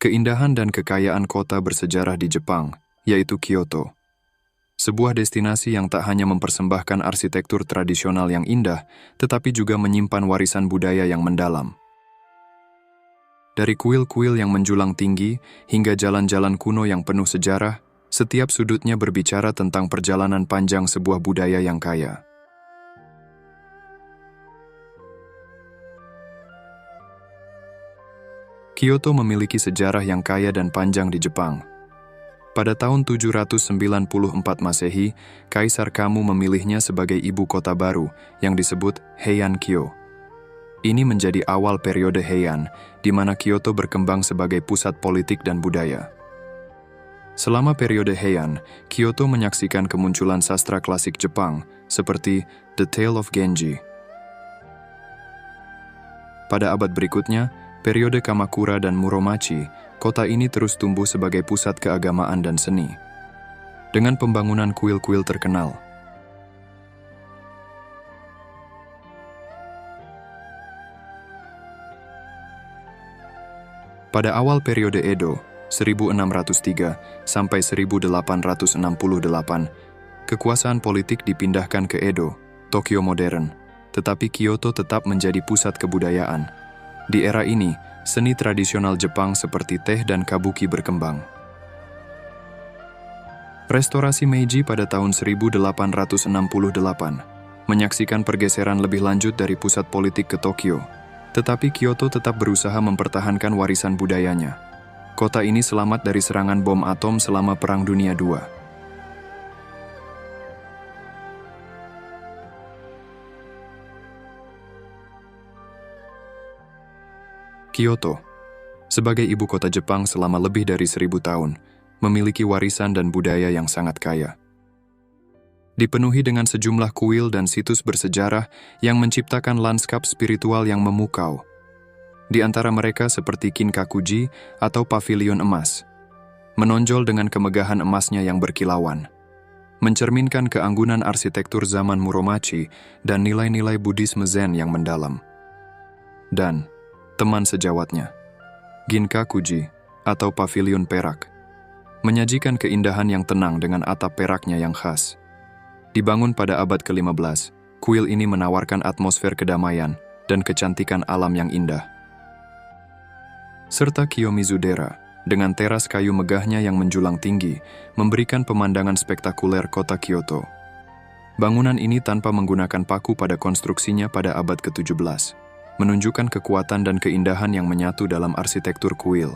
keindahan dan kekayaan kota bersejarah di Jepang, yaitu Kyoto. Sebuah destinasi yang tak hanya mempersembahkan arsitektur tradisional yang indah, tetapi juga menyimpan warisan budaya yang mendalam. Dari kuil-kuil yang menjulang tinggi hingga jalan-jalan kuno yang penuh sejarah, setiap sudutnya berbicara tentang perjalanan panjang sebuah budaya yang kaya. Kyoto memiliki sejarah yang kaya dan panjang di Jepang. Pada tahun 794 Masehi, Kaisar Kamu memilihnya sebagai ibu kota baru yang disebut Heian-kyo. Ini menjadi awal periode Heian, di mana Kyoto berkembang sebagai pusat politik dan budaya. Selama periode Heian, Kyoto menyaksikan kemunculan sastra klasik Jepang, seperti The Tale of Genji. Pada abad berikutnya, periode Kamakura dan Muromachi, kota ini terus tumbuh sebagai pusat keagamaan dan seni. Dengan pembangunan kuil-kuil terkenal. Pada awal periode Edo, 1603 sampai 1868, kekuasaan politik dipindahkan ke Edo, Tokyo modern, tetapi Kyoto tetap menjadi pusat kebudayaan. Di era ini, seni tradisional Jepang seperti teh dan kabuki berkembang. Restorasi Meiji pada tahun 1868 menyaksikan pergeseran lebih lanjut dari pusat politik ke Tokyo, tetapi Kyoto tetap berusaha mempertahankan warisan budayanya. Kota ini selamat dari serangan bom atom selama Perang Dunia II. Kyoto, sebagai ibu kota Jepang selama lebih dari 1000 tahun, memiliki warisan dan budaya yang sangat kaya. Dipenuhi dengan sejumlah kuil dan situs bersejarah yang menciptakan lanskap spiritual yang memukau. Di antara mereka seperti Kinkakuji atau Pavilion Emas, menonjol dengan kemegahan emasnya yang berkilauan, mencerminkan keanggunan arsitektur zaman Muromachi dan nilai-nilai Buddhisme Zen yang mendalam. Dan teman sejawatnya, Ginkakuji atau Pavilion Perak, menyajikan keindahan yang tenang dengan atap peraknya yang khas. Dibangun pada abad ke-15, kuil ini menawarkan atmosfer kedamaian dan kecantikan alam yang indah. Serta Kiyomizu-dera, dengan teras kayu megahnya yang menjulang tinggi, memberikan pemandangan spektakuler kota Kyoto. Bangunan ini tanpa menggunakan paku pada konstruksinya pada abad ke-17, menunjukkan kekuatan dan keindahan yang menyatu dalam arsitektur kuil.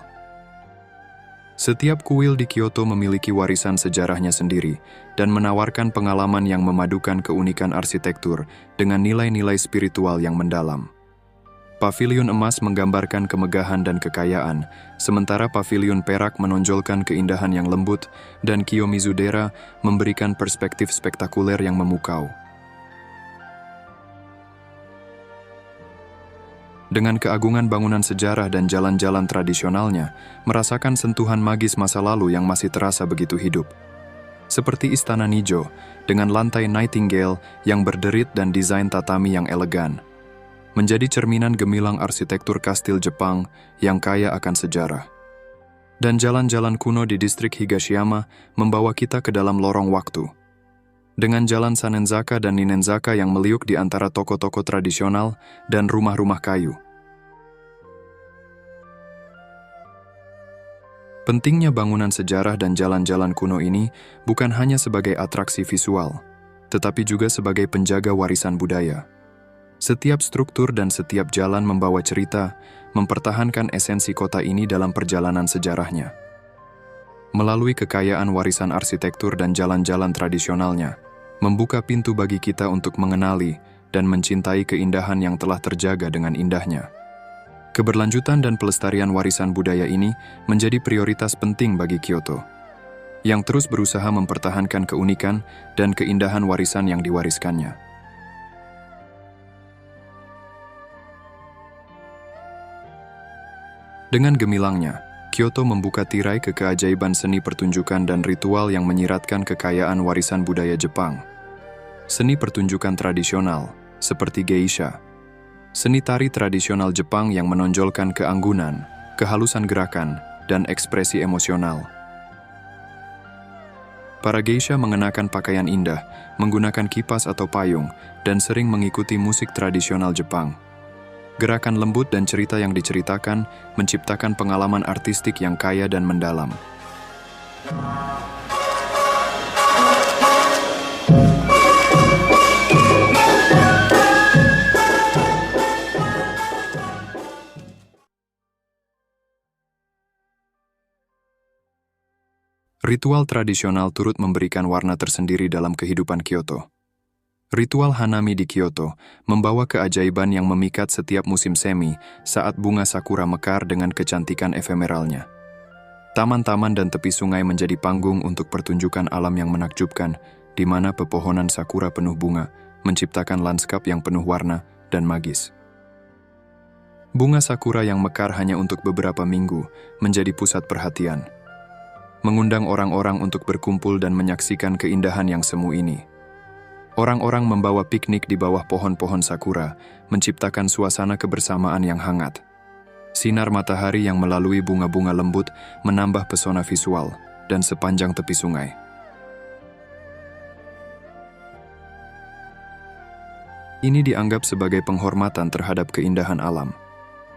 Setiap kuil di Kyoto memiliki warisan sejarahnya sendiri dan menawarkan pengalaman yang memadukan keunikan arsitektur dengan nilai-nilai spiritual yang mendalam. Pavilion Emas menggambarkan kemegahan dan kekayaan, sementara Pavilion Perak menonjolkan keindahan yang lembut dan Kiyomizu-dera memberikan perspektif spektakuler yang memukau. Dengan keagungan bangunan sejarah dan jalan-jalan tradisionalnya, merasakan sentuhan magis masa lalu yang masih terasa begitu hidup. Seperti Istana Nijo, dengan lantai Nightingale yang berderit dan desain tatami yang elegan, menjadi cerminan gemilang arsitektur kastil Jepang yang kaya akan sejarah. Dan jalan-jalan kuno di distrik Higashiyama membawa kita ke dalam lorong waktu. Dengan jalan Sanenzaka dan Ninenzaka yang meliuk di antara toko-toko tradisional dan rumah-rumah kayu. Pentingnya bangunan sejarah dan jalan-jalan kuno ini bukan hanya sebagai atraksi visual, tetapi juga sebagai penjaga warisan budaya. Setiap struktur dan setiap jalan membawa cerita, mempertahankan esensi kota ini dalam perjalanan sejarahnya. Melalui kekayaan warisan arsitektur dan jalan-jalan tradisionalnya, membuka pintu bagi kita untuk mengenali dan mencintai keindahan yang telah terjaga dengan indahnya. Keberlanjutan dan pelestarian warisan budaya ini menjadi prioritas penting bagi Kyoto, yang terus berusaha mempertahankan keunikan dan keindahan warisan yang diwariskannya. Dengan gemilangnya, Kyoto membuka tirai ke keajaiban seni pertunjukan dan ritual yang menyiratkan kekayaan warisan budaya Jepang. Seni pertunjukan tradisional, seperti geisha. Seni tari tradisional Jepang yang menonjolkan keanggunan, kehalusan gerakan, dan ekspresi emosional. Para geisha mengenakan pakaian indah, menggunakan kipas atau payung, dan sering mengikuti musik tradisional Jepang. Gerakan lembut dan cerita yang diceritakan menciptakan pengalaman artistik yang kaya dan mendalam. Ritual tradisional turut memberikan warna tersendiri dalam kehidupan Kyoto. Ritual Hanami di Kyoto membawa keajaiban yang memikat setiap musim semi saat bunga sakura mekar dengan kecantikan efemeralnya. Taman-taman dan tepi sungai menjadi panggung untuk pertunjukan alam yang menakjubkan, di mana pepohonan sakura penuh bunga menciptakan lanskap yang penuh warna dan magis. Bunga sakura yang mekar hanya untuk beberapa minggu menjadi pusat perhatian, mengundang orang-orang untuk berkumpul dan menyaksikan keindahan yang semu ini. Orang-orang membawa piknik di bawah pohon-pohon sakura, menciptakan suasana kebersamaan yang hangat. Sinar matahari yang melalui bunga-bunga lembut menambah pesona visual dan sepanjang tepi sungai. Ini dianggap sebagai penghormatan terhadap keindahan alam,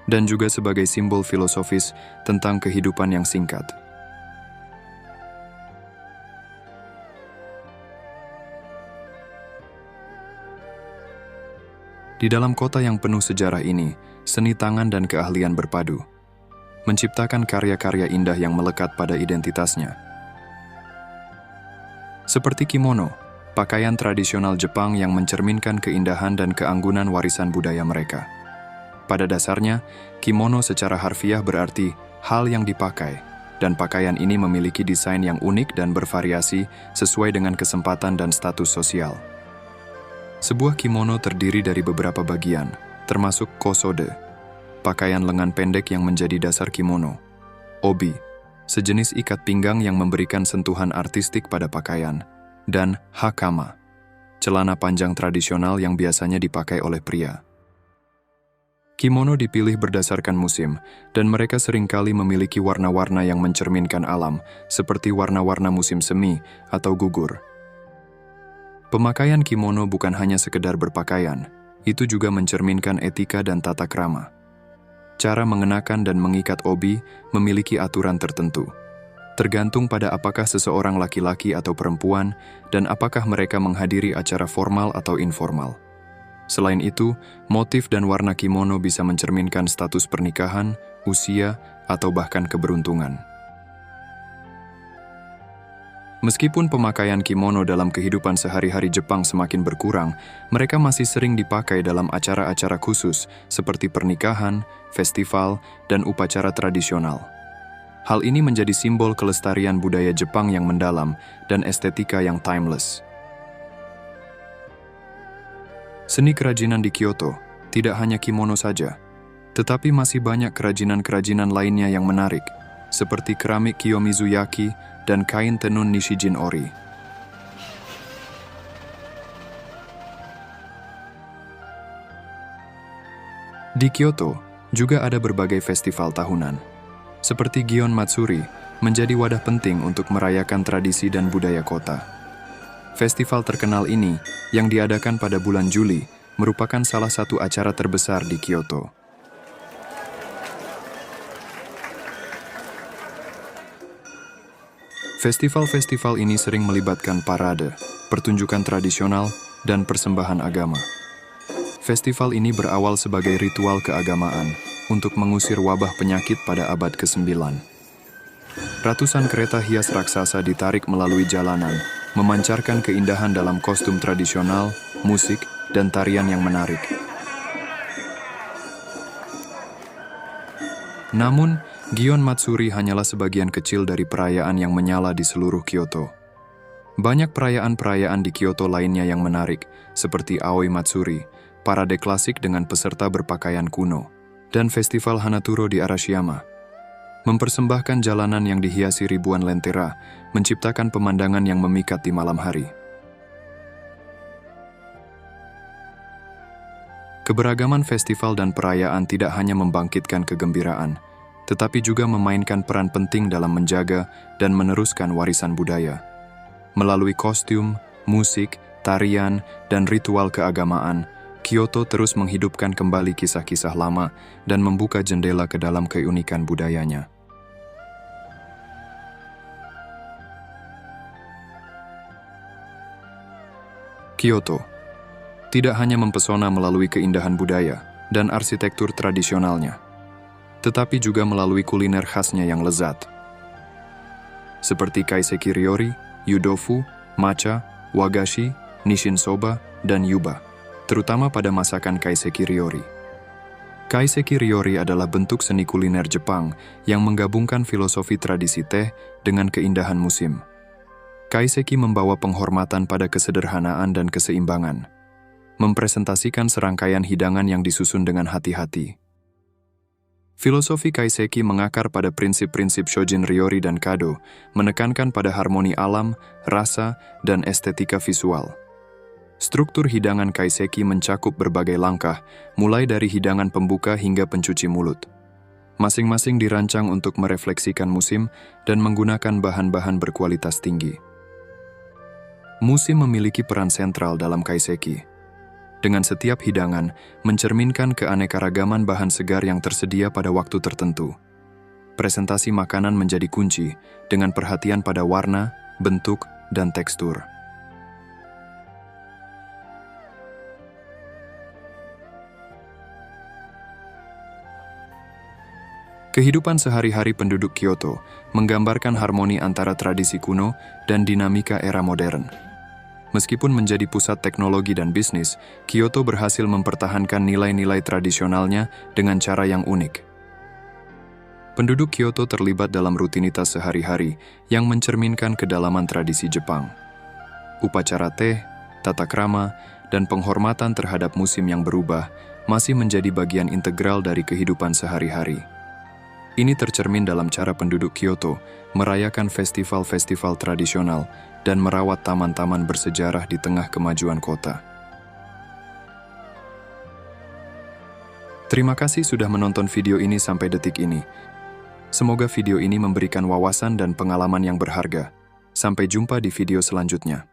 dan juga sebagai simbol filosofis tentang kehidupan yang singkat. Di dalam kota yang penuh sejarah ini, seni tangan dan keahlian berpadu, menciptakan karya-karya indah yang melekat pada identitasnya. Seperti kimono, pakaian tradisional Jepang yang mencerminkan keindahan dan keanggunan warisan budaya mereka. Pada dasarnya, kimono secara harfiah berarti hal yang dipakai, dan pakaian ini memiliki desain yang unik dan bervariasi sesuai dengan kesempatan dan status sosial. Sebuah kimono terdiri dari beberapa bagian, termasuk kosode, pakaian lengan pendek yang menjadi dasar kimono, obi, sejenis ikat pinggang yang memberikan sentuhan artistik pada pakaian, dan hakama, celana panjang tradisional yang biasanya dipakai oleh pria. Kimono dipilih berdasarkan musim, dan mereka seringkali memiliki warna-warna yang mencerminkan alam, seperti warna-warna musim semi atau gugur. Pemakaian kimono bukan hanya sekedar berpakaian, itu juga mencerminkan etika dan tata krama. Cara mengenakan dan mengikat obi memiliki aturan tertentu, tergantung pada apakah seseorang laki-laki atau perempuan dan apakah mereka menghadiri acara formal atau informal. Selain itu, motif dan warna kimono bisa mencerminkan status pernikahan, usia, atau bahkan keberuntungan. Meskipun pemakaian kimono dalam kehidupan sehari-hari Jepang semakin berkurang, mereka masih sering dipakai dalam acara-acara khusus seperti pernikahan, festival, dan upacara tradisional. Hal ini menjadi simbol kelestarian budaya Jepang yang mendalam dan estetika yang timeless. Seni kerajinan di Kyoto tidak hanya kimono saja, tetapi masih banyak kerajinan-kerajinan lainnya yang menarik, seperti keramik Kiyomizuyaki dan kain tenun Nishijin Ori. Di Kyoto, juga ada berbagai festival tahunan, seperti Gion Matsuri, menjadi wadah penting untuk merayakan tradisi dan budaya kota. Festival terkenal ini, yang diadakan pada bulan Juli, merupakan salah satu acara terbesar di Kyoto. Festival-festival ini sering melibatkan parade, pertunjukan tradisional, dan persembahan agama. Festival ini berawal sebagai ritual keagamaan untuk mengusir wabah penyakit pada abad ke-9. Ratusan kereta hias raksasa ditarik melalui jalanan, memancarkan keindahan dalam kostum tradisional, musik, dan tarian yang menarik. Namun, Gion Matsuri hanyalah sebagian kecil dari perayaan yang menyala di seluruh Kyoto. Banyak perayaan-perayaan di Kyoto lainnya yang menarik, seperti Aoi Matsuri, parade klasik dengan peserta berpakaian kuno, dan festival Hanaturo di Arashiyama. Mempersembahkan jalanan yang dihiasi ribuan lentera, menciptakan pemandangan yang memikat di malam hari. Keberagaman festival dan perayaan tidak hanya membangkitkan kegembiraan, tetapi juga memainkan peran penting dalam menjaga dan meneruskan warisan budaya. Melalui kostum, musik, tarian, dan ritual keagamaan, Kyoto terus menghidupkan kembali kisah-kisah lama dan membuka jendela ke dalam keunikan budayanya. Kyoto tidak hanya mempesona melalui keindahan budaya dan arsitektur tradisionalnya, tetapi juga melalui kuliner khasnya yang lezat. Seperti kaiseki ryori, yudofu, matcha, wagashi, nishin soba, dan yuba, terutama pada masakan kaiseki ryori. Kaiseki ryori adalah bentuk seni kuliner Jepang yang menggabungkan filosofi tradisi teh dengan keindahan musim. Kaiseki membawa penghormatan pada kesederhanaan dan keseimbangan, mempresentasikan serangkaian hidangan yang disusun dengan hati-hati. Filosofi kaiseki mengakar pada prinsip-prinsip Shojin Ryori dan Kado, menekankan pada harmoni alam, rasa, dan estetika visual. Struktur hidangan kaiseki mencakup berbagai langkah, mulai dari hidangan pembuka hingga pencuci mulut. Masing-masing dirancang untuk merefleksikan musim dan menggunakan bahan-bahan berkualitas tinggi. Musim memiliki peran sentral dalam kaiseki. Dengan setiap hidangan, mencerminkan keanekaragaman bahan segar yang tersedia pada waktu tertentu. Presentasi makanan menjadi kunci, dengan perhatian pada warna, bentuk, dan tekstur. Kehidupan sehari-hari penduduk Kyoto menggambarkan harmoni antara tradisi kuno dan dinamika era modern. Meskipun menjadi pusat teknologi dan bisnis, Kyoto berhasil mempertahankan nilai-nilai tradisionalnya dengan cara yang unik. Penduduk Kyoto terlibat dalam rutinitas sehari-hari yang mencerminkan kedalaman tradisi Jepang. Upacara teh, tata krama, dan penghormatan terhadap musim yang berubah masih menjadi bagian integral dari kehidupan sehari-hari. Ini tercermin dalam cara penduduk Kyoto merayakan festival-festival tradisional dan merawat taman-taman bersejarah di tengah kemajuan kota. Terima kasih sudah menonton video ini sampai detik ini. Semoga video ini memberikan wawasan dan pengalaman yang berharga. Sampai jumpa di video selanjutnya.